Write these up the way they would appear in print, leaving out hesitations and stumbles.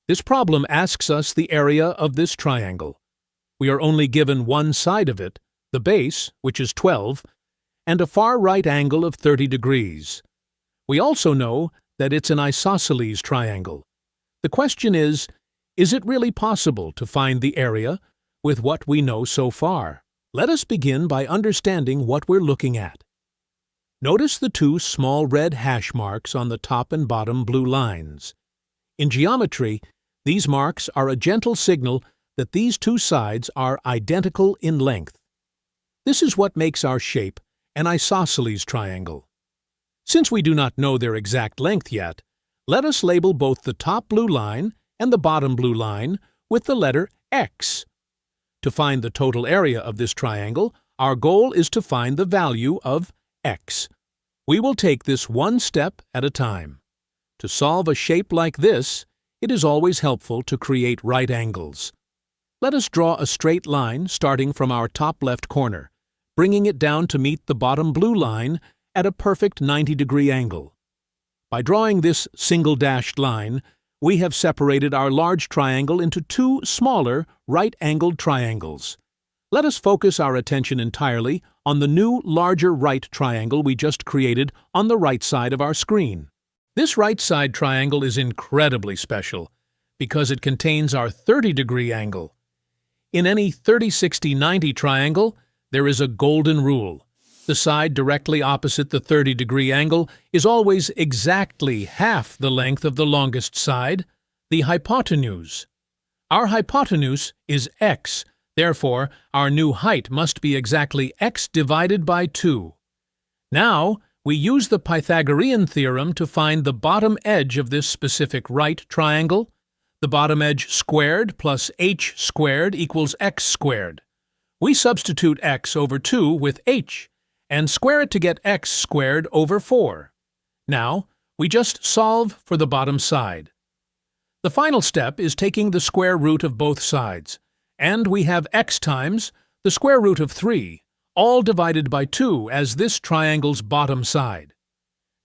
This problem asks us the area of this triangle. We are only given one side of it, the base, which is 12, and a far right angle of 30 degrees. We also know that it's an isosceles triangle. The question is it really possible to find the area with what we know so far? Let us begin by understanding what we're looking at. Notice the two small red hash marks on the top and bottom blue lines. In geometry, these marks are a gentle signal that these two sides are identical in length. This is what makes our shape an isosceles triangle. Since we do not know their exact length yet, let us label both the top blue line and the bottom blue line with the letter x. To find the total area of this triangle, our goal is to find the value of x. We will take this one step at a time. To solve a shape like this, it is always helpful to create right angles. Let us draw a straight line starting from our top left corner, bringing it down to meet the bottom blue line at a perfect 90-degree angle. By drawing this single dashed line, we have separated our large triangle into two smaller right-angled triangles. Let us focus our attention entirely on the new larger right triangle we just created on the right side of our screen. This right side triangle is incredibly special because it contains our 30-degree angle. In any 30, 60, 90 triangle, there is a golden rule. The side directly opposite the 30-degree angle is always exactly half the length of the longest side, the hypotenuse. Our hypotenuse is x, therefore our new height must be exactly x divided by 2. Now, we use the Pythagorean theorem to find the bottom edge of this specific right triangle. The bottom edge squared plus h squared equals x squared. We substitute x over 2 with h, and square it to get x squared over 4. Now, we just solve for the bottom side. The final step is taking the square root of both sides, and we have x times the square root of 3, all divided by 2 as this triangle's bottom side.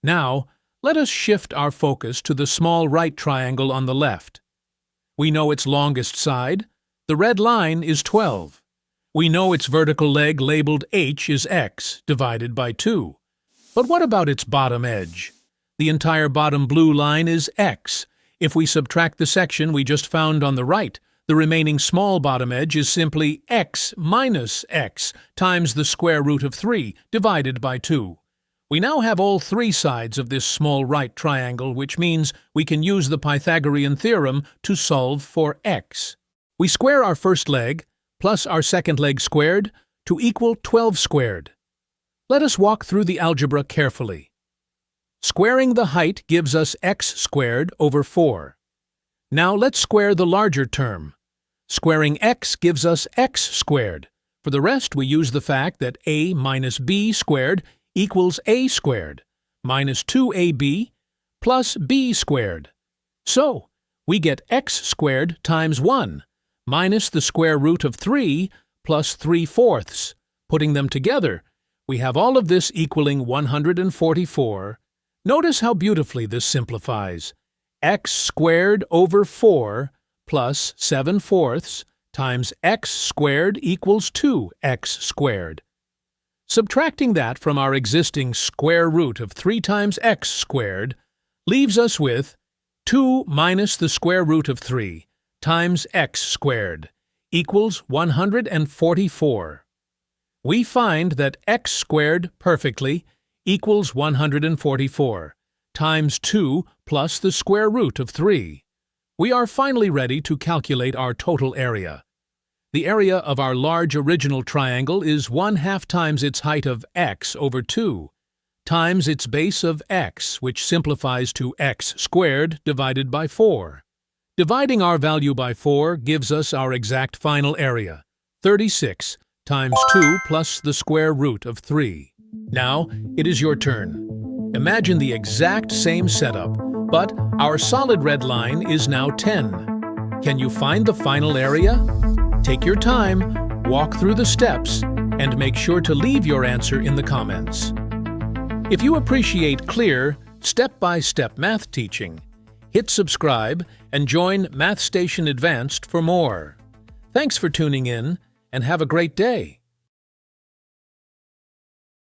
Now, let us shift our focus to the small right triangle on the left. We know its longest side. The red line is 12. We know its vertical leg labeled h is x divided by 2. But what about its bottom edge? The entire bottom blue line is x. If we subtract the section we just found on the right, the remaining small bottom edge is simply x minus x times the square root of 3 divided by 2. We now have all three sides of this small right triangle, which means we can use the Pythagorean theorem to solve for x. We square our first leg plus our second leg squared to equal 12 squared. Let us walk through the algebra carefully. Squaring the height gives us x squared over 4. Now let's square the larger term. Squaring x gives us x squared. For the rest, we use the fact that a minus b squared equals a squared minus 2ab plus b squared. So, we get x squared times 1 minus the square root of 3 plus 3/4. Putting them together, we have all of this equaling 144. Notice how beautifully this simplifies. X squared over 4 plus 7/4 times x squared equals 2x squared. Subtracting that from our existing square root of 3 times x squared leaves us with 2 minus the square root of 3 times x squared equals 144. We find that x squared perfectly equals 144 times 2 plus the square root of 3. We are finally ready to calculate our total area. The area of our large original triangle is 1/2 times its height of x over 2 times its base of x, which simplifies to x squared divided by 4. Dividing our value by 4 gives us our exact final area, 36 times 2 plus the square root of 3. Now, it is your turn. Imagine the exact same setup, but our solid red line is now 10. Can you find the final area? Take your time, walk through the steps, and make sure to leave your answer in the comments. If you appreciate clear, step-by-step math teaching, Hit subscribe and join MathStation Advanced for more. Thanks for tuning in, and have a great day.